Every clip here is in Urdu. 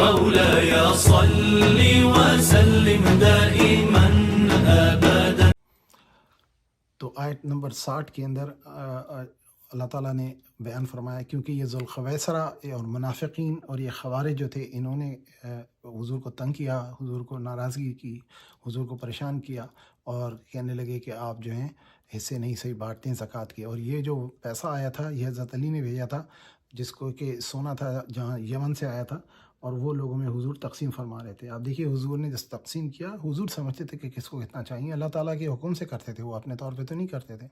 مولاي صل وسلم دائما ابدا. تو آیت نمبر 60 کے اندر اللہ تعالیٰ نے بیان فرمایا کیونکہ یہ ذوالخویسرہ اور منافقین اور یہ خوارج جو تھے انہوں نے حضور کو تنگ کیا، حضور کو ناراضگی کی، حضور کو پریشان کیا اور کہنے لگے کہ آپ جو ہیں حصے نہیں صحیح بانٹتے ہیں زکوٰۃ کے. اور یہ جو پیسہ آیا تھا یہ حضرت علی نے بھیجا تھا، جس کو کہ سونا تھا جہاں یمن سے آیا تھا، اور وہ لوگوں میں حضور تقسیم فرما رہے تھے. آپ دیکھیے حضور نے جس تقسیم کیا، حضور سمجھتے تھے کہ کس کو کتنا چاہیے، اللہ تعالیٰ کے حکم سے کرتے تھے، وہ اپنے طور پہ تو نہیں کرتے تھے.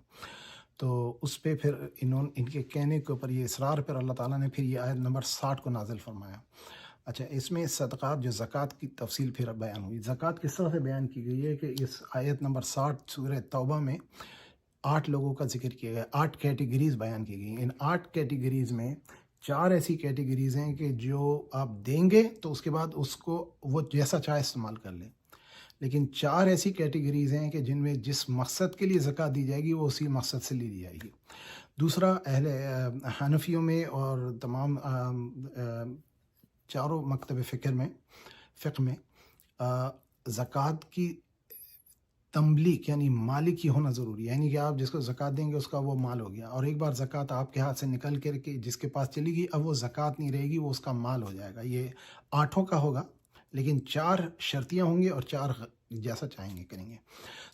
تو اس پہ پھر ان کے کہنے کے اوپر، یہ اصرار پر اللہ تعالیٰ نے پھر یہ آیت نمبر 60 کو نازل فرمایا. اچھا، اس میں صدقات جو زکوٰۃ کی تفصیل پھر بیان ہوئی. زکوٰۃ کس طرح سے بیان کی گئی ہے کہ اس آیت نمبر 60 سورہ توبہ میں 8 لوگوں کا ذکر کیا گیا، 8 کیٹیگریز بیان کی گئی. ان 8 کیٹیگریز میں 4 ایسی کیٹیگریز ہیں کہ جو آپ دیں گے تو اس کے بعد اس کو وہ جیسا چاہے استعمال کر لیں، لیکن 4 ایسی کیٹیگریز ہیں کہ جن میں جس مقصد کے لیے زکوٰۃ دی جائے گی وہ اسی مقصد سے لی جائے گی. دوسرا، اہل حنفیوں میں اور تمام چاروں مکتب فقہ میں زکوٰۃ کی تملیک یعنی مالک ہی ہونا ضروری ہے، یعنی کہ آپ جس کو زکوٰۃ دیں گے اس کا وہ مال ہو گیا، اور ایک بار زکوٰۃ آپ کے ہاتھ سے نکل کر کے جس کے پاس چلی گئی اب وہ زکوٰۃ نہیں رہے گی، وہ اس کا مال ہو جائے گا. یہ 8 کا ہوگا، لیکن 4 شرطیاں ہوں گے اور 4 جیسا چاہیں گے کریں گے.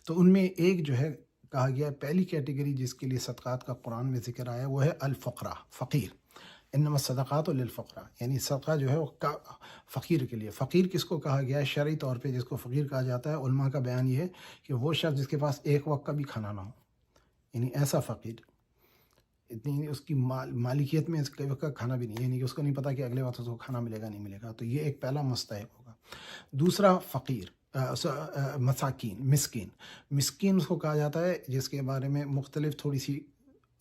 تو ان میں ایک جو ہے کہا گیا پہلی کیٹیگری جس کے لیے صدقات کا قرآن میں ذکر آیا وہ ہے الفقراء، فقیر. انما الصدقات للفقراء، یعنی صدقہ جو ہے وہ فقیر کے لیے. فقیر کس کو کہا گیا ہے شرعی طور پہ؟ جس کو فقیر کہا جاتا ہے، علماء کا بیان یہ ہے کہ وہ شخص جس کے پاس ایک وقت کا بھی کھانا نہ ہو، یعنی ایسا فقیر، اتنی اس کی مالکیت میں اس کے وقت کا کھانا بھی نہیں، یعنی کہ اس کو نہیں پتا کہ اگلے وقت اس کو کھانا ملے گا نہیں ملے گا. تو یہ ایک پہلا مستحق ہوگا. دوسرا فقیر، مسکین اس کو کہا جاتا ہے جس کے بارے میں مختلف تھوڑی سی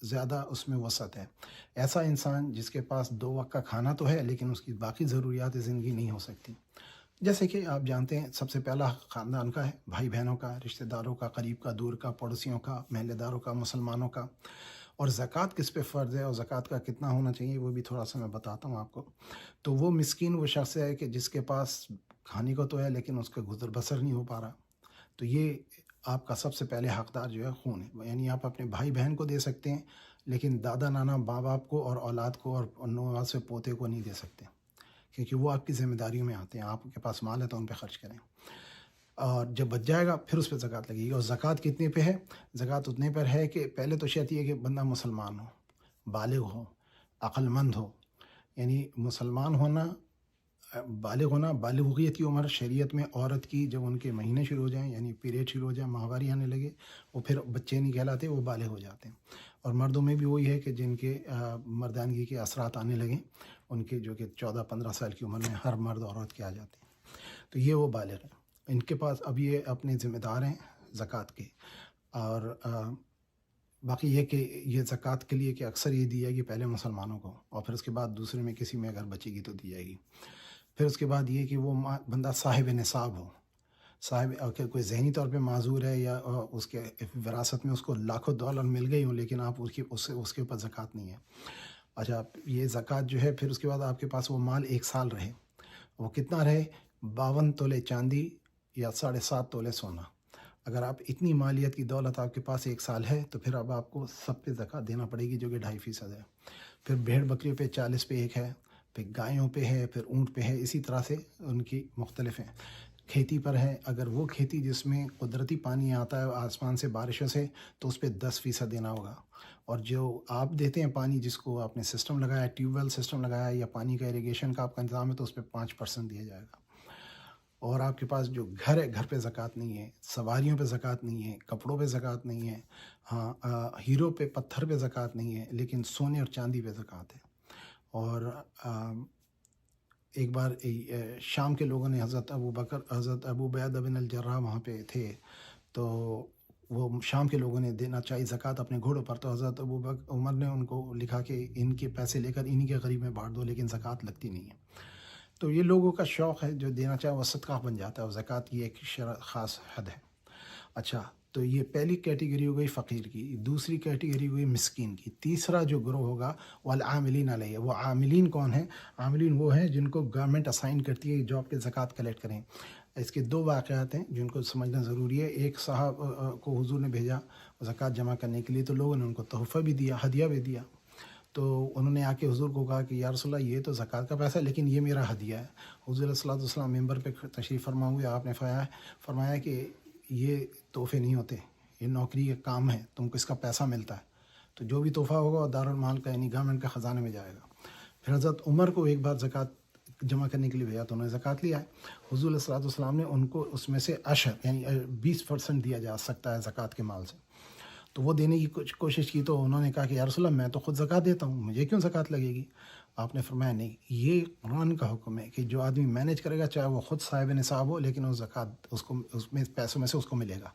زیادہ اس میں وسعت ہے. ایسا انسان جس کے پاس 2 وقت کا کھانا تو ہے لیکن اس کی باقی ضروریات زندگی نہیں ہو سکتی. جیسے کہ آپ جانتے ہیں سب سے پہلا خاندان کا ہے، بھائی بہنوں کا، رشتہ داروں کا، قریب کا، دور کا، پڑوسیوں کا، محلے داروں کا، مسلمانوں کا. اور زکوٰۃ کس پہ فرض ہے اور زکوٰۃ کا کتنا ہونا چاہیے وہ بھی تھوڑا سا میں بتاتا ہوں آپ کو. تو وہ مسکین وہ شخص ہے کہ جس کے پاس کھانے کو تو ہے لیکن اس کا گزر بسر نہیں ہو پا رہا. تو یہ آپ کا سب سے پہلے حقدار جو ہے خون ہے، یعنی آپ اپنے بھائی بہن کو دے سکتے ہیں لیکن دادا نانا ماں باپ کو اور اولاد کو اور نواد سے پوتے کو نہیں دے سکتے، کیونکہ وہ آپ کی ذمہ داریوں میں آتے ہیں. آپ کے پاس مال ہے تو ان پہ خرچ کریں، اور جب بچ جائے گا پھر اس پہ زکوٰۃ لگے گی. اور زکوٰۃ کتنے پہ ہے؟ زکوٰۃ اتنے پر ہے کہ پہلے تو شرط یہ ہے کہ بندہ مسلمان ہو، بالغ ہو، عقل مند ہو. یعنی مسلمان ہونا، بالغ ہونا، بالغیت کی عمر شریعت میں عورت کی جب ان کے مہینے شروع ہو جائیں، یعنی پیریڈ شروع ہو جائیں، ماہواری آنے لگے، وہ پھر بچے نہیں کہلاتے، وہ بالغ ہو جاتے ہیں. اور مردوں میں بھی وہی ہے کہ جن کے مردانگی کے اثرات آنے لگیں، ان کے جو کہ 14-15 سال کی عمر میں ہر مرد عورت کے آ جاتے ہیں، تو یہ وہ بالغ ہیں. ان کے پاس اب یہ اپنے ذمہ دار ہیں زکوٰۃ کے. اور باقی یہ کہ یہ زکوٰۃ کے لیے کہ اکثر یہ دی جائے گی پہلے مسلمانوں کو، اور پھر اس کے بعد دوسرے میں کسی میں اگر بچے گی تو دی جائے گی. پھر اس کے بعد یہ کہ وہ بندہ صاحب نصاب ہو، صاحب کوئی ذہنی طور پہ معذور ہے یا اس کے وراثت میں اس کو لاکھوں $، مل گئی ہوں لیکن آپ اس کے اوپر زکوٰۃ نہیں ہے. اچھا، یہ زکوٰۃ جو ہے پھر اس کے بعد آپ کے پاس وہ مال 1 سال رہے. وہ کتنا رہے؟ 52 تولے چاندی یا 7.5 تولے سونا. اگر آپ اتنی مالیت کی دولت آپ کے پاس 1 سال ہے تو پھر اب آپ کو سب پہ زکوٰۃ دینا پڑے گی جو کہ 2.5% ہے. پھر بھیڑ بکریوں پہ 40 پہ 1 ہے، پھر گایوں پہ ہے، پھر اونٹ پہ ہے، اسی طرح سے ان کی مختلف ہیں. کھیتی پر ہے، اگر وہ کھیتی جس میں قدرتی پانی آتا ہے آسمان سے بارشوں سے تو اس پہ 10% دینا ہوگا. اور جو آپ دیتے ہیں پانی، جس کو آپ نے سسٹم لگایا، ٹیوب ویل سسٹم لگایا یا پانی کا ایریگیشن کا آپ کا انتظام ہے، تو اس پہ 5% دیا جائے گا. اور آپ کے پاس جو گھر ہے، گھر پہ زکوٰۃ نہیں ہے، سواریوں پہ زکوٰۃ نہیں ہے، کپڑوں پہ زکوٰۃ نہیں ہے، ہاں ہیرو پہ پتھر پہ زکوٰۃ نہیں ہے، لیکن سونے اور چاندی پہ زکوٰۃ ہے. اور ایک بار شام کے لوگوں نے حضرت ابو عبیدہ بن الجراح وہاں پہ تھے، تو وہ شام کے لوگوں نے دینا چاہیے زکوٰۃ اپنے گھوڑوں پر. تو حضرت عمر نے ان کو لکھا کہ ان کے پیسے لے کر انہی کے غریب میں بانٹ دو، لیکن زکوٰۃ لگتی نہیں ہے. تو یہ لوگوں کا شوق ہے، جو دینا چاہے وہ صدقہ بن جاتا ہے، اور زکوٰۃ کی ایک خاص حد ہے. اچھا، تو یہ پہلی کیٹیگری ہو گئی فقیر کی، دوسری کیٹیگری ہوئی مسکین کی، تیسرا جو گروہ ہوگا والعاملین علیہ، وہ عاملین کون ہیں؟ عاملین وہ ہیں جن کو گورنمنٹ اسائن کرتی ہے جاب کے زکوٰۃ کلیکٹ کریں۔ اس کے دو واقعات ہیں جن کو سمجھنا ضروری ہے۔ ایک صاحب کو حضور نے بھیجا زکوٰۃ جمع کرنے کے لیے، تو لوگوں نے ان کو تحفہ بھی دیا، ہدیہ بھی دیا، تو انہوں نے آ کے حضور کو کہا کہ یا رسول اللہ یہ تو زکوٰۃ کا پیسہ ہے لیکن یہ میرا ہدیہ ہے۔ حضور علیہ الصلوۃ والسلام ممبر پہ تشریف فرما ہوئے، آپ نے فرمایا کہ یہ تحفے نہیں ہوتے، یہ نوکری کا کام ہے، تم کو اس کا پیسہ ملتا ہے، تو جو بھی تحفہ ہوگا وہ دارالمال کا یعنی گورنمنٹ کا خزانے میں جائے گا۔ پھر حضرت عمر کو ایک بار زکوٰۃ جمع کرنے کے لیے بھیجا تو انہوں نے زکوٰۃ لیا ہے۔ حضور علیہ الصلوۃ والسلام نے ان کو اس میں سے عشر یعنی 20% دیا جا سکتا ہے زکوٰۃ کے مال سے، تو وہ دینے کی کوشش کی، تو انہوں نے کہا کہ یا رسول اللہ میں تو خود زکوٰۃ دیتا ہوں، مجھے کیوں زکوٰۃ لگے گی؟ آپ نے فرمایا نہیں، یہ قرآن کا حکم ہے کہ جو آدمی مینیج کرے گا چاہے وہ خود صاحب نصاب ہو لیکن وہ زکوٰۃ اس میں پیسوں میں سے اس کو ملے گا۔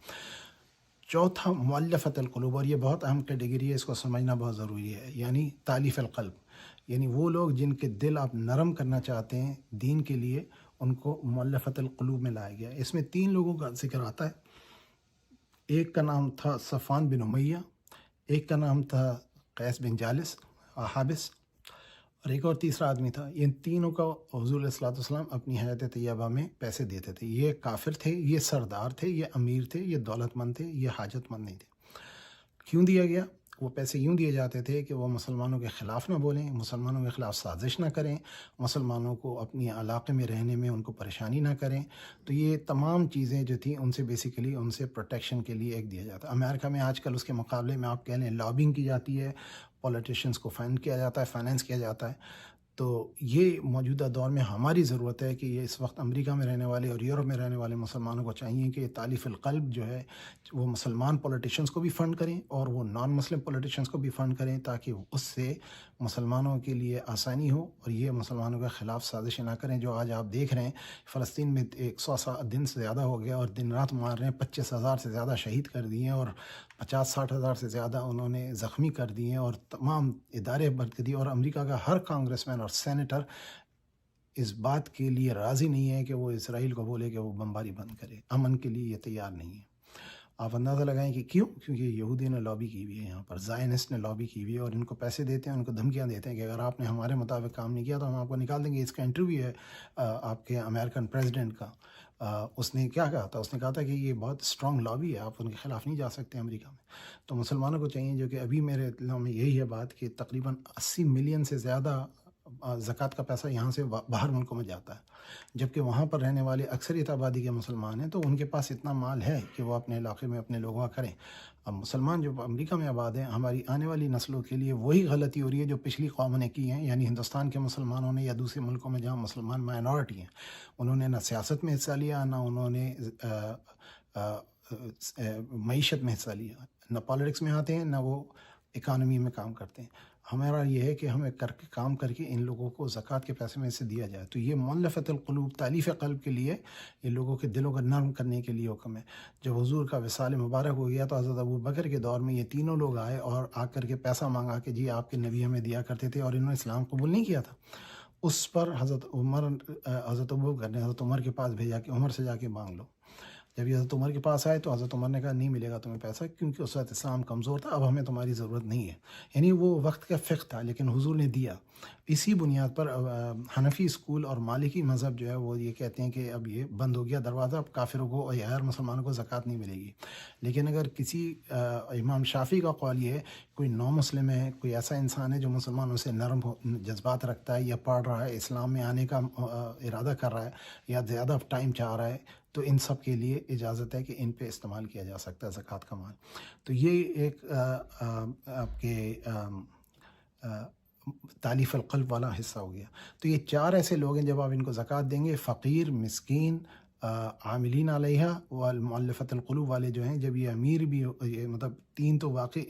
چوتھا مؤلفۃ القلوب، اور یہ بہت اہم کیٹیگری ہے، اس کو سمجھنا بہت ضروری ہے، یعنی تالیف القلب، یعنی وہ لوگ جن کے دل آپ نرم کرنا چاہتے ہیں دین کے لیے، ان کو مؤلفۃ القلوب میں لایا گیا ہے۔ اس میں 3 لوگوں کا ذکر آتا ہے، ایک کا نام تھا صفوان بن امیہ، ایک کا نام تھا قیس بن جالس حابس، اور ایک اور تیسرا آدمی تھا۔ ان تینوں کا حضور علیہ الصلوۃ والسلام اپنی حیات طیبہ میں پیسے دیتے تھے۔ یہ کافر تھے، یہ سردار تھے، یہ امیر تھے، یہ دولت مند تھے، یہ حاجت مند نہیں تھے۔ کیوں دیا گیا؟ وہ پیسے یوں دیے جاتے تھے کہ وہ مسلمانوں کے خلاف نہ بولیں، مسلمانوں کے خلاف سازش نہ کریں، مسلمانوں کو اپنی علاقے میں رہنے میں ان کو پریشانی نہ کریں۔ تو یہ تمام چیزیں جو تھیں ان سے بیسیکلی ان سے پروٹیکشن کے لیے ایک دیا جاتا ہے۔ امریکہ میں آج کل اس کے مقابلے میں آپ کہہ لیں لابنگ کی جاتی ہے، پولیٹیشینس کو فنڈ کیا جاتا ہے، فائنینس کیا جاتا ہے۔ تو یہ موجودہ دور میں ہماری ضرورت ہے کہ یہ اس وقت امریکہ میں رہنے والے اور یورپ میں رہنے والے مسلمانوں کو چاہیے کہ تالیف القلب جو ہے وہ مسلمان پولیٹیشینس کو بھی فنڈ کریں اور وہ نان مسلم پولیٹیشینس کو بھی فنڈ کریں، تاکہ اس سے مسلمانوں کے لیے آسانی ہو اور یہ مسلمانوں کے خلاف سازشیں نہ کریں۔ جو آج آپ دیکھ رہے ہیں فلسطین میں 100 دن سے زیادہ ہو گیا اور دن رات مار رہے ہیں، 25,000 سے زیادہ شہید کر دیے ہیں اور 50-60 ہزار سے زیادہ انہوں نے زخمی کر دیے ہیں، اور تمام ادارے بند کر دیے، اور امریکہ کا ہر کانگریس مین اور سینیٹر اس بات کے لیے راضی نہیں ہے کہ وہ اسرائیل کو بولے کہ وہ بمباری بند کرے، امن کے لیے یہ تیار نہیں ہے۔ آپ اندازہ لگائیں کہ کیوں؟ کیونکہ یہودی نے لابی کی ہوئی ہے، یہاں پر زائنسٹ نے لابی کی ہوئی ہے، اور ان کو پیسے دیتے ہیں، ان کو دھمکیاں دیتے ہیں کہ اگر آپ نے ہمارے مطابق کام نہیں کیا تو ہم آپ کو نکال دیں گے۔ اس کا انٹرویو ہے آپ کے امریکن پریزیڈنٹ کا، اس نے کیا کہا تھا؟ اس نے کہا تھا کہ یہ بہت اسٹرانگ لابی ہے، آپ ان کے خلاف نہیں جا سکتے امریکہ میں۔ تو مسلمانوں کو چاہیے، جو کہ ابھی میرے اطلاع میں یہی ہے بات، کہ تقریباً 80 ملین سے زیادہ زکوٰۃ کا پیسہ یہاں سے باہر ملکوں میں جاتا ہے، جبکہ وہاں پر رہنے والے اکثریت آبادی کے مسلمان ہیں، تو ان کے پاس اتنا مال ہے کہ وہ اپنے علاقے میں اپنے لوگوں کا کریں۔ اب مسلمان جو امریکہ میں آباد ہیں، ہماری آنے والی نسلوں کے لیے وہی غلطی ہو رہی ہے جو پچھلی قوموں نے کی ہیں، یعنی ہندوستان کے مسلمانوں نے یا دوسرے ملکوں میں جہاں مسلمان مائنورٹی ہیں، انہوں نے نہ سیاست میں حصہ لیا، نہ انہوں نے معیشت میں حصہ لیا، نہ پالیٹکس میں آتے ہیں، نہ وہ اکانومی میں کام کرتے ہیں۔ ہمارا یہ ہے کہ ہمیں کام کر کے ان لوگوں کو زکوٰۃ کے پیسے میں سے دیا جائے۔ تو یہ مؤلفۃ القلوب، تالیف قلب کے لیے، یہ لوگوں کے دلوں کو نرم کرنے کے لیے حکم ہے۔ جب حضور کا وصال مبارک ہو گیا تو حضرت ابو بکر کے دور میں یہ تینوں لوگ آئے اور آ کر کے پیسہ مانگا کہ جی آپ کے نبی ہمیں دیا کرتے تھے، اور انہوں نے اسلام قبول نہیں کیا تھا۔ اس پر حضرت ابو بکر نے حضرت عمر کے پاس بھیجا کہ عمر سے جا کے مانگ لو۔ جب یہ حضرت عمر کے پاس آئے تو حضرت عمر نے کہا نہیں ملے گا تمہیں پیسہ، کیونکہ اس وقت اسلام کمزور تھا، اب ہمیں تمہاری ضرورت نہیں ہے۔ یعنی وہ وقت کا فقہ تھا، لیکن حضور نے دیا۔ اسی بنیاد پر حنفی اسکول اور مالکی مذہب جو ہے وہ یہ کہتے ہیں کہ اب یہ بند ہو گیا دروازہ، اب کافروں کو اور غیر مسلمانوں کو زکوٰۃ نہیں ملے گی۔ لیکن اگر کسی امام شافعی کا قول یہ ہے، کوئی نو مسلم ہے، کوئی ایسا انسان ہے جو مسلمانوں سے نرم جذبات رکھتا ہے، یا پڑھ رہا ہے، اسلام میں آنے کا ارادہ کر رہا ہے، یا زیادہ ٹائم چاہ رہا ہے، تو ان سب کے لیے اجازت ہے کہ ان پہ استعمال کیا جا سکتا ہے زکوٰۃ کا مال۔ تو یہ ایک آپ کے تالیف القلب والا حصہ ہو گیا۔ تو یہ 4 ایسے لوگ ہیں، جب آپ ان کو زکوٰۃ دیں گے، فقیر، مسکین، عاملین علیہ والمؤلفۃ القلوب والے جو ہیں، جب یہ امیر بھی یہ مطلب 3 تو واقعی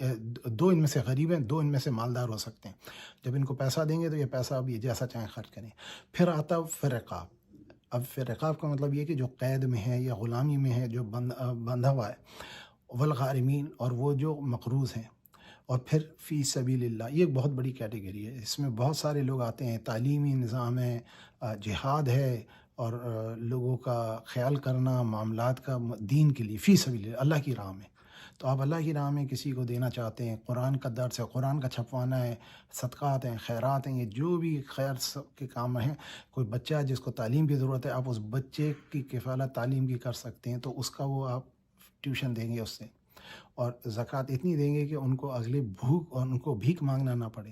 2 ان میں سے غریب ہیں، 2 ان میں سے مالدار ہو سکتے ہیں۔ جب ان کو پیسہ دیں گے تو یہ پیسہ اب یہ جیسا چاہیں خرچ کریں۔ پھر آتا پھر رقاب۔ اب پھر رقاب کا مطلب یہ کہ جو قید میں ہے یا غلامی میں ہے، جو بندھا ہوا ہے، والغارمین، اور وہ جو مقروض ہیں، اور پھر فی سبیل اللہ، یہ ایک بہت بڑی کیٹیگری ہے۔ اس میں بہت سارے لوگ آتے ہیں، تعلیمی نظام ہے، جہاد ہے، اور لوگوں کا خیال کرنا معاملات کا دین کے لیے، فی سبیل اللہ، اللہ کی راہ میں۔ تو آپ اللہ کی راہ میں کسی کو دینا چاہتے ہیں، قرآن کا درس ہے، قرآن کا چھپوانا ہے، صدقات ہیں، خیرات ہیں، یہ جو بھی خیر کے کام ہیں، کوئی بچہ ہے جس کو تعلیم کی ضرورت ہے، آپ اس بچے کی کفالت تعلیم کی کر سکتے ہیں، تو اس کا وہ آپ ٹیوشن دیں گے اس سے، اور زکوٰۃ اتنی دیں گے کہ ان کو اگلے بھوک اور ان کو بھیک مانگنا نہ پڑے،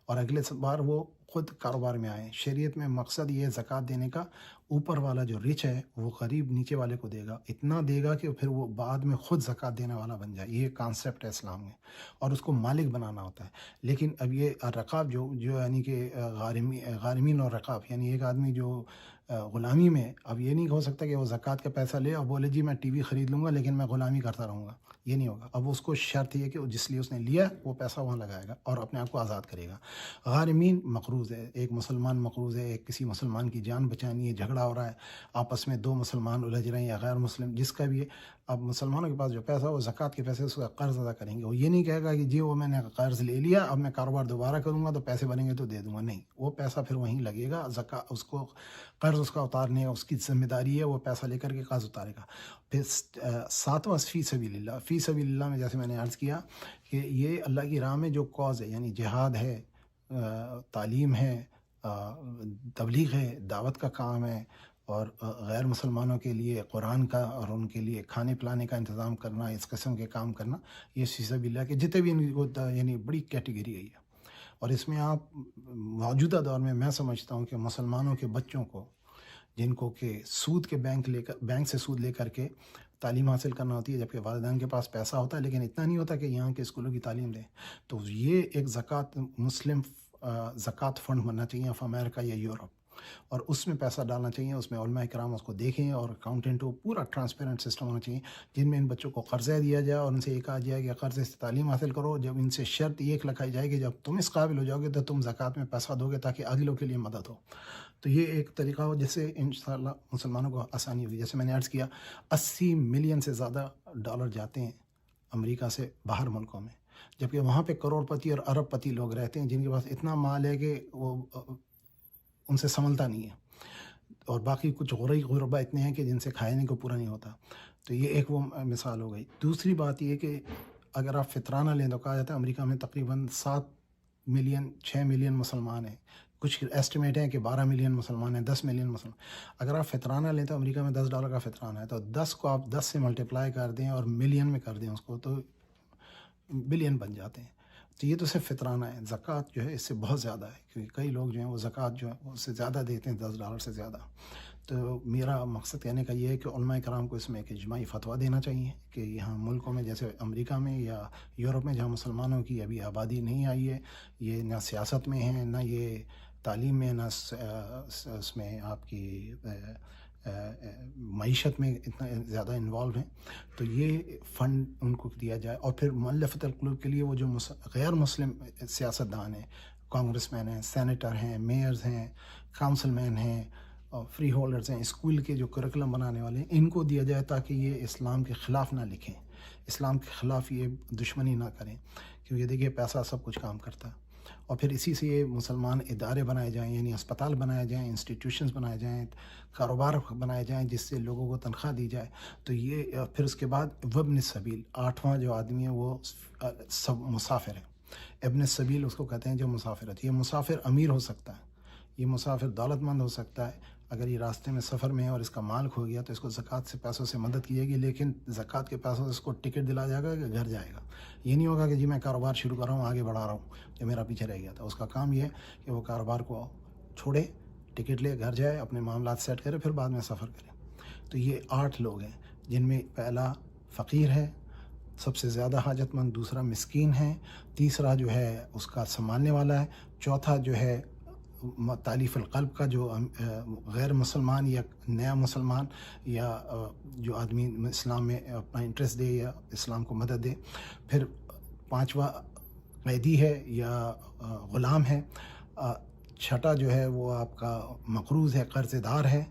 اور اگلے بار وہ خود کاروبار میں آئیں۔ شریعت میں مقصد یہ ہے زکوٰۃ دینے کا، اوپر والا جو رچ ہے وہ غریب نیچے والے کو دے گا، اتنا دے گا کہ پھر وہ بعد میں خود زکوٰۃ دینے والا بن جائے۔ یہ کانسیپٹ ہے اسلام میں، اور اس کو مالک بنانا ہوتا ہے۔ لیکن اب یہ رقاب جو یعنی کہ غارمین اور رقاب، یعنی ایک آدمی جو غلامی میں، اب یہ نہیں ہو سکتا کہ وہ زکوٰۃ کا پیسہ لے اور بولے جی میں ٹی وی خرید لوں گا لیکن میں غلامی کرتا رہوں گا، یہ نہیں ہوگا۔ اب اس کو شرط یہ کہ جس لیے اس نے لیا وہ پیسہ وہاں لگائے گا اور اپنے آپ کو آزاد کرے گا۔ غارمین مقروض ہے، ایک مسلمان مقروض ہے، ایک کسی مسلمان کی جان بچانی ہے، جھگڑا ہو رہا ہے آپس میں، دو مسلمان الجھ رہے ہیں یا غیر مسلم، جس کا بھی ہے، اب مسلمانوں کے پاس جو پیسہ وہ زکوٰۃ کے پیسے اس کا قرض ادا کریں گے۔ وہ یہ نہیں کہے گا کہ جی وہ میں نے قرض لے لیا اب میں کاروبار دوبارہ کروں گا تو پیسے بنیں گے تو دے دوں گا، نہیں، وہ پیسہ پھر وہیں لگے گا، اس کو قرض اس کا اتارنے اس کی ذمہ داری ہے، وہ پیسہ لے کر کے قرض اتارے گا۔ پھر ساتواں فی سبیل اللہ، فی سبیل اللہ میں جیسے میں نے عرض کیا کہ یہ اللہ کی راہ میں جو کاز ہے، یعنی جہاد ہے، تعلیم ہے، تبلیغ ہے، دعوت کا کام ہے، اور غیر مسلمانوں کے لیے قرآن کا اور ان کے لیے کھانے پلانے کا انتظام کرنا، اس قسم کے کام کرنا، یہ فی سبیل اللہ کے جتنے بھی ان کو یعنی بڑی کیٹیگری ہے۔ اور اس میں آپ موجودہ دور میں سمجھتا ہوں کہ مسلمانوں کے بچوں کو، جن کو کہ سود کے بینک سے سود لے کر کے تعلیم حاصل کرنا ہوتی ہے، جبکہ والدین کے پاس پیسہ ہوتا ہے لیکن اتنا نہیں ہوتا کہ یہاں کے اسکولوں کی تعلیم دیں، تو یہ ایک مسلم زکوٰۃ فنڈ بننا چاہیے آف امریکہ یا یورپ، اور اس میں پیسہ ڈالنا چاہیے، اس میں علماء کرام اس کو دیکھیں، اور اکاؤنٹنٹ کو پورا ٹرانسپیرنٹ سسٹم ہونا چاہیے، جن میں ان بچوں کو قرضہ دیا جائے اور ان سے یہ کہا جائے کہ قرضے سے تعلیم حاصل کرو، جب ان سے شرط یہ لگائی جائے کہ جب تم اس قابل ہو جاؤ گے تو تم زکوٰۃ میں پیسہ دو گے تاکہ اگلوں کے لیے مدد ہو۔ تو یہ ایک طریقہ ہو جس سے انشاءاللہ مسلمانوں کو آسانی ہوگی۔ جیسے میں نے عرض کیا 80 ملین سے زیادہ ڈالر جاتے ہیں امریکہ سے باہر ملکوں میں، جبکہ وہاں پہ کروڑ پتی اور ارب پتی لوگ رہتے ہیں جن کے پاس اتنا مال ہے کہ وہ ان سے سنبھلتا نہیں ہے، اور باقی کچھ غربا اتنے ہیں کہ جن سے کھانے کو پورا نہیں ہوتا۔ تو یہ ایک وہ مثال ہو گئی۔ دوسری بات یہ کہ اگر آپ فطرانہ لیں تو کہا جاتا ہے امریکہ میں تقریباً 6 ملین مسلمان ہیں، کچھ ایسٹیمیٹ ہیں کہ 12 ملین مسلمان ہیں، 10 ملین مسلمان۔ اگر آپ فطرانہ لیں تو امریکہ میں $10 کا فطرانہ ہے، تو 10 کو آپ 10 سے ملٹیپلائی کر دیں اور ملین میں کر دیں اس کو، تو بلین بن جاتے ہیں۔ تو یہ تو صرف فطرانہ ہے، زکوٰۃ جو ہے اس سے بہت زیادہ ہے، کیونکہ کئی لوگ جو ہیں وہ زکوٰۃ جو ہے اس سے زیادہ دیتے ہیں، $10 سے زیادہ۔ تو میرا مقصد کہنے کا یہ ہے کہ علماء کرام کو اس میں ایک اجماعی فتویٰ دینا چاہیے کہ یہاں ملکوں میں جیسے امریکہ میں یا یورپ میں جہاں مسلمانوں کی ابھی آبادی نہیں آئی ہے، یہ نہ سیاست میں ہیں، نہ یہ تعلیم میں، نہ اس میں آپ کی معیشت میں اتنا زیادہ انوالو ہیں، تو یہ فنڈ ان کو دیا جائے۔ اور پھر مؤلفۃ القلوب کے لیے وہ جو غیر مسلم سیاست دان ہیں، کانگریس مین ہیں، سینیٹر ہیں، میئرز ہیں، کاؤنسل مین ہیں، فری ہولڈرز ہیں، اسکول کے جو کریکولم بنانے والے ہیں، ان کو دیا جائے تاکہ یہ اسلام کے خلاف نہ لکھیں، اسلام کے خلاف یہ دشمنی نہ کریں، کیونکہ دیکھیے پیسہ سب کچھ کام کرتا ہے۔ اور پھر اسی سے یہ مسلمان ادارے بنائے جائیں، یعنی اسپتال بنائے جائیں، انسٹیٹیوشنز بنائے جائیں، کاروبار بنائے جائیں جس سے لوگوں کو تنخواہ دی جائے۔ تو یہ پھر اس کے بعد وابن السبیل، 8واں جو آدمی ہے وہ سب مسافر ہے۔ ابن السبیل اس کو کہتے ہیں جو مسافر ہے۔ یہ مسافر امیر ہو سکتا ہے، یہ مسافر دولت مند ہو سکتا ہے، اگر یہ راستے میں سفر میں ہے اور اس کا مال کھو گیا تو اس کو زکوٰۃ سے پیسوں سے مدد کی جائے گی، لیکن زکوٰۃ کے پیسوں سے اس کو ٹکٹ دلا جائے گا کہ گھر جائے گا۔ یہ نہیں ہوگا کہ جی میں کاروبار شروع کر رہا ہوں، آگے بڑھا رہا ہوں جو میرا پیچھے رہ گیا تھا۔ اس کا کام یہ ہے کہ وہ کاروبار کو چھوڑے، ٹکٹ لے، گھر جائے، اپنے معاملات سیٹ کرے، پھر بعد میں سفر کرے۔ تو یہ 8 لوگ ہیں جن میں پہلا فقیر ہے، سب سے زیادہ حاجت مند، دوسرا مسکین ہے، تیسرا جو ہے اس کا سنبھالنے والا ہے، چوتھا جو ہے تالیف القلب کا جو غیر مسلمان یا نیا مسلمان یا جو آدمی اسلام میں اپنا انٹرسٹ دے یا اسلام کو مدد دے، پھر 5واں قیدی ہے یا غلام ہے، چھٹا جو ہے وہ آپ کا مقروض ہے، قرض دار ہے،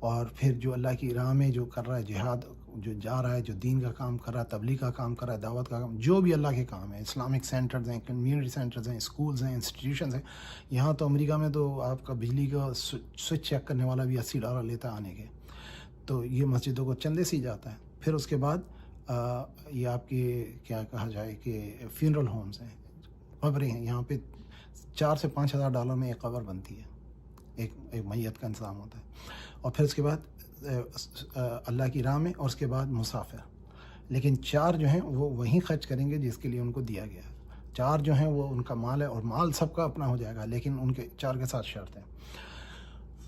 اور پھر جو اللہ کی راہ میں جو کر رہا ہے جہاد، جو جا رہا ہے، جو دین کا کام کر رہا ہے، تبلیغ کا کام کر رہا ہے، دعوت کا کام، جو بھی اللہ کے کام ہے، اسلامک سینٹرز ہیں، کمیونٹی سینٹرز ہیں، اسکولز ہیں، انسٹیٹیوشنز ہیں۔ یہاں تو امریکہ میں تو آپ کا بجلی کا سوئچ چیک کرنے والا بھی $80 لیتا ہے آنے کے، تو یہ مسجدوں کو چندے سے ہی جاتا ہے۔ پھر اس کے بعد یہ آپ کی کیا کہا جائے کہ فیونرل ہومز ہیں، قبریں ہیں، یہاں پہ $4,000 سے $5,000 میں ایک قبر بنتی ہے، ایک میت کا انتظام ہوتا ہے، اور پھر اس کے بعد اللہ کی راہ میں، اور اس کے بعد مسافر. لیکن 4 جو ہیں وہ وہیں خرچ کریں گے جس کے لیے ان کو دیا گیا ہے. 4 جو ہیں وہ ان کا مال ہے، اور مال سب کا اپنا ہو جائے گا، لیکن ان کے 4 کے ساتھ شرط ہے.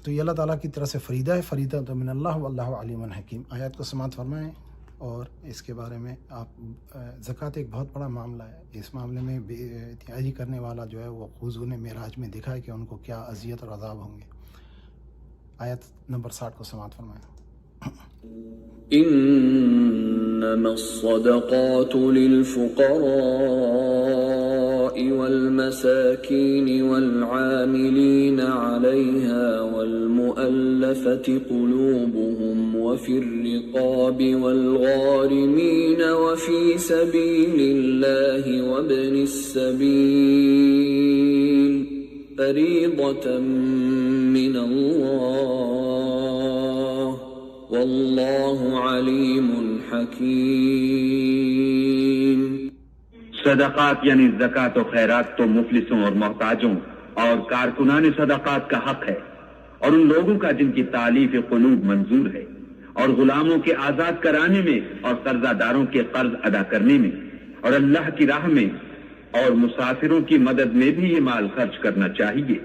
تو یہ اللہ تعالیٰ کی طرف سے فریدہ ہے، فریدہ تو من اللہ واللہ علیم حکیم. آیات کو سماعت فرمائیں. اور اس کے بارے میں آپ زکوٰۃ ایک بہت بڑا معاملہ ہے. اس معاملے میں احتیاجی کرنے والا جو ہے وہ حضور نے معراج میں دکھا ہے کہ ان کو کیا اذیت اور عذاب ہوں گے. آیت نمبر 60 کو سماعت فرمائیں. إنما الصدقات للفقراء والمساكين والعاملين عليها والمؤلفة قلوبهم وفي الرقاب والغارمين وفي سبيل الله وابن السبيل فريضة من الله واللہ علیم حکیم. صدقات یعنی زکوٰۃ و خیرات تو مفلسوں اور محتاجوں اور کارکنان صدقات کا حق ہے، اور ان لوگوں کا جن کی تالیف قلوب منظور ہے، اور غلاموں کے آزاد کرانے میں، اور قرضہ داروں کے قرض ادا کرنے میں، اور اللہ کی راہ میں، اور مسافروں کی مدد میں بھی یہ مال خرچ کرنا چاہیے.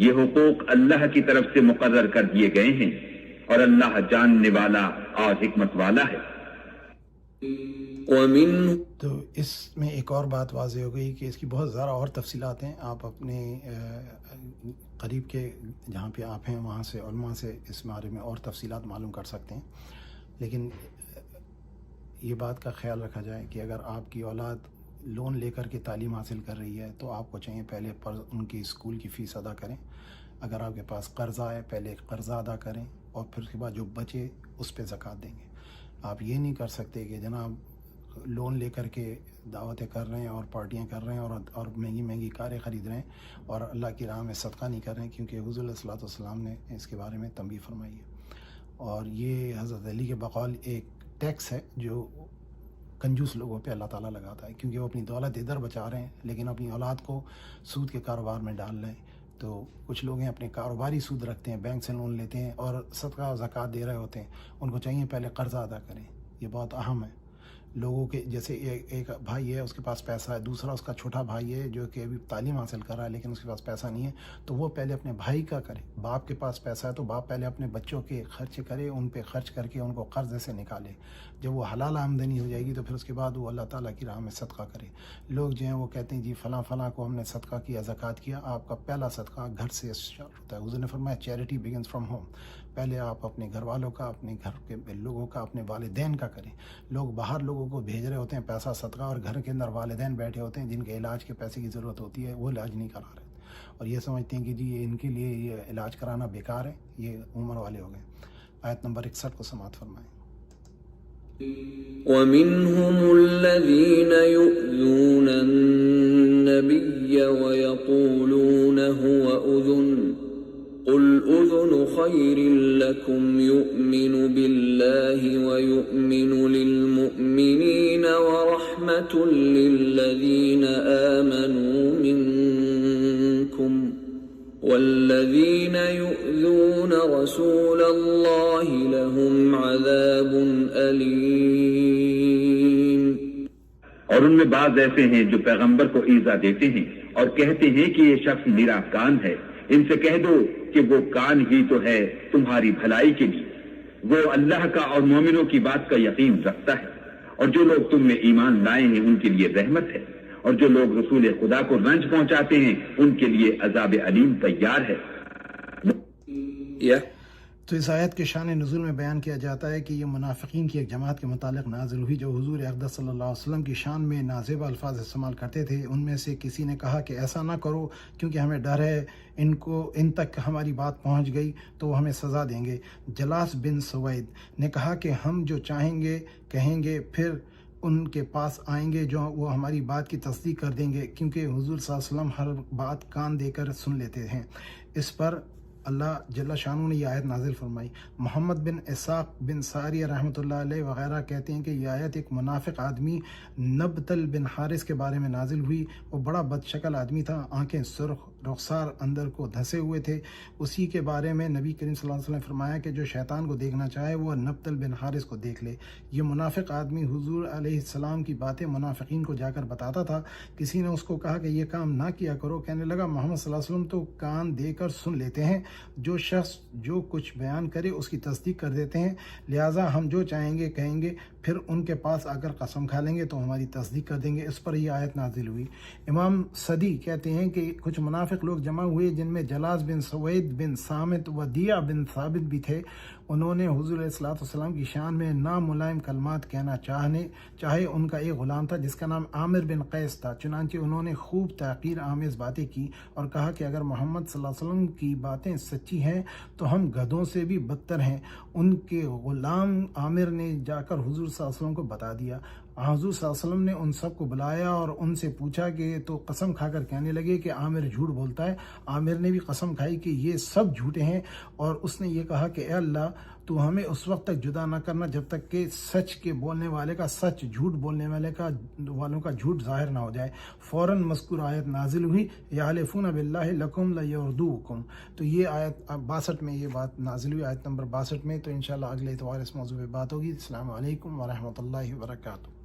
یہ حقوق اللہ کی طرف سے مقرر کر دیے گئے ہیں، اور اللہ جاننے والا اور حکمت والا ہے. تو اس میں ایک اور بات واضح ہو گئی کہ اس کی بہت زیادہ اور تفصیلات ہیں. آپ اپنے قریب کے جہاں پہ آپ ہیں وہاں سے علماء سے اس بارے میں اور تفصیلات معلوم کر سکتے ہیں. لیکن یہ بات کا خیال رکھا جائے کہ اگر آپ کی اولاد لون لے کر کے تعلیم حاصل کر رہی ہے تو آپ کو چاہیے پہلے ان کی اسکول کی فیس ادا کریں. اگر آپ کے پاس قرضہ ہے پہلے قرضہ ادا کریں، اور پھر اس کے بعد جو بچے اس پہ زکوٰۃ دیں گے. آپ یہ نہیں کر سکتے کہ جناب لون لے کر کے دعوتیں کر رہے ہیں اور پارٹیاں کر رہے ہیں اور مہنگی مہنگی کاریں خرید رہے ہیں اور اللہ کی راہ میں صدقہ نہیں کر رہے ہیں، کیونکہ حضور علیہ الصلوۃ والسلام نے اس کے بارے میں تنبیہ فرمائی ہے. اور یہ حضرت علی کے بقول ایک ٹیکس ہے جو کنجوس لوگوں پہ اللہ تعالیٰ لگاتا ہے، کیونکہ وہ اپنی دولت ادھر بچا رہے ہیں لیکن اپنی اولاد کو سود کے کاروبار میں ڈال رہے ہیں. تو کچھ لوگ ہیں اپنے کاروباری سود رکھتے ہیں، بینک سے لون لیتے ہیں اور صدقہ و زکوٰۃ دے رہے ہوتے ہیں. ان کو چاہیے پہلے قرضہ ادا کریں. یہ بہت اہم ہے. لوگوں کے جیسے ایک بھائی ہے، اس کے پاس پیسہ ہے، دوسرا اس کا چھوٹا بھائی ہے جو کہ ابھی تعلیم حاصل کر رہا ہے لیکن اس کے پاس پیسہ نہیں ہے، تو وہ پہلے اپنے بھائی کا کرے. باپ کے پاس پیسہ ہے تو باپ پہلے اپنے بچوں کے خرچ کرے، ان پہ خرچ کر کے ان کو قرضے سے نکالے. جب وہ حلال آمدنی ہو جائے گی تو پھر اس کے بعد وہ اللہ تعالیٰ کی راہ میں صدقہ کرے. لوگ جو ہیں وہ کہتے ہیں جی فلاں فلاں کو ہم نے صدقہ کیا، زکوٰۃ کیا. آپ کا پہلا صدقہ گھر سے اسٹارٹ ہوتا ہے. حضور نے فرمایا چیریٹی بگنز فرام ہوم. پہلے آپ اپنے گھر والوں کا، اپنے گھر کے لوگوں کا، اپنے والدین کا کریں. لوگ باہر لوگوں کو بھیج رہے ہوتے ہیں پیسہ صدقہ، اور گھر کے اندر والدین بیٹھے ہوتے ہیں جن کے علاج کے پیسے کی ضرورت ہوتی ہے، وہ علاج نہیں کرا رہے اور یہ سمجھتے ہیں کہ جی ان کے لیے یہ علاج کرانا بیکار ہے. یہ عمر والے ہو گئے. آیت نمبر 61 کو سماعت فرمائیں. وَمِنْهُمُ الَّذِينَ يُؤْذُونَ النَّبِيَّ وَيَقُولُونَ هُوَ أُذُنٌ قُلْ أُذُنُ خَيْرٍ لَكُمْ يُؤْمِنُ بِاللَّهِ وَيُؤْمِنُ لِلْمُؤْمِنِينَ وَرَحْمَةٌ لِلَّذِينَ آمَنُوا مِنْكُمْ وَالَّذِينَ يُؤْذُونَ رَسُولَ اللَّهِ لَهُمْ عَذَابٌ أَلِيمٌ. اور ان میں بعض ایسے ہیں جو پیغمبر کو ایذا دیتے ہیں اور کہتے ہیں کہ یہ شخص میرا کان ہے. ان سے کہہ دو کہ وہ کان ہی تو ہے تمہاری بھلائی کے لیے. وہ اللہ کا اور مومنوں کی بات کا یقین رکھتا ہے. اور جو لوگ تم میں ایمان لائے ہیں ان کے لیے رحمت ہے، اور جو لوگ رسول خدا کو رنج پہنچاتے ہیں ان کے لیے عذاب علیم تیار ہے. تو اس آیت کے شان نزول میں بیان کیا جاتا ہے کہ یہ منافقین کی ایک جماعت کے متعلق نازل ہوئی جو حضور اقدس صلی اللہ علیہ وسلم کی شان میں نازیبہ الفاظ استعمال کرتے تھے. ان میں سے کسی نے کہا کہ ایسا نہ کرو کیونکہ ہمیں ڈر ہے ان تک ہماری بات پہنچ گئی تو وہ ہمیں سزا دیں گے. جلاس بن سوید نے کہا کہ ہم جو چاہیں گے کہیں گے، پھر ان کے پاس آئیں گے جو وہ ہماری بات کی تصدیق کر دیں گے، کیونکہ حضور صلی اللہ علیہ وسلم ہر بات کان دے کر سن لیتے ہیں. اس پر اللہ جل شانہ نے یہ آیت نازل فرمائی۔ محمد بن اسحاق بن ساریہ رحمۃ اللہ علیہ وغیرہ کہتے ہیں کہ یہ آیت ایک منافق آدمی نبتل بن حارث کے بارے میں نازل ہوئی۔ وہ بڑا بد شکل آدمی تھا، آنکھیں سرخ، رخسار اندر کو دھسے ہوئے تھے۔ اسی کے بارے میں نبی کریم صلی اللہ علیہ وسلم نے فرمایا کہ جو شیطان کو دیکھنا چاہے وہ نبتل بن حارث کو دیکھ لے۔ یہ منافق آدمی حضور علیہ السلام کی باتیں منافقین کو جا کر بتاتا تھا۔ کسی نے اس کو کہا کہ یہ کام نہ کیا کرو، کہنے لگا محمد صلی اللہ علیہ وسلم تو کان دے کر سن لیتے ہیں، جو شخص جو کچھ بیان کرے اس کی تصدیق کر دیتے ہیں، لہٰذا ہم جو چاہیں گے کہیں گے، پھر ان کے پاس آ کر قسم کھا لیں گے تو ہماری تصدیق کر دیں گے۔ اس پر یہ آیت نازل ہوئی۔ امام صدی کہتے ہیں کہ کچھ منافق لوگ جمع ہوئے جن میں جلاس بن سوید بن صامت و دیع بن ثابت بھی تھے۔ انہوں نے حضور علیہ الصلوۃ والسلام کی شان میں ناملائم کلمات کہنا چاہے۔ ان کا ایک غلام تھا جس کا نام عامر بن قیس تھا، چنانچہ انہوں نے خوب تحقیر آمیز باتیں کی اور کہا کہ اگر محمد صلی اللہ علیہ وسلم کی باتیں سچی ہیں تو ہم گدھوں سے بھی بدتر ہیں۔ ان کے غلام عامر نے جا کر حضور صلی اللہ علیہ وسلم کو بتا دیا۔ حضور صلی اللہ علیہ وسلم نے ان سب کو بلایا اور ان سے پوچھا کہ تو قسم کھا کر کہنے لگے کہ عامر جھوٹ بولتا ہے۔ عامر نے بھی قسم کھائی کہ یہ سب جھوٹے ہیں، اور اس نے یہ کہا کہ اے اللہ تو ہمیں اس وقت تک جدا نہ کرنا جب تک کہ سچ کے بولنے والے کا سچ، جھوٹ بولنے والوں کا جھوٹ ظاہر نہ ہو جائے۔ فوراً مذکور آیت نازل ہوئی، یحلفون باللہ لکم لیردوکم۔ تو یہ آیت 62 میں یہ بات نازل ہوئی، آیت نمبر 62 میں۔ تو انشاءاللہ اگلے اتوار اس موضوع پہ بات ہوگی۔ السلام علیکم ورحمۃ اللہ وبرکاتہ۔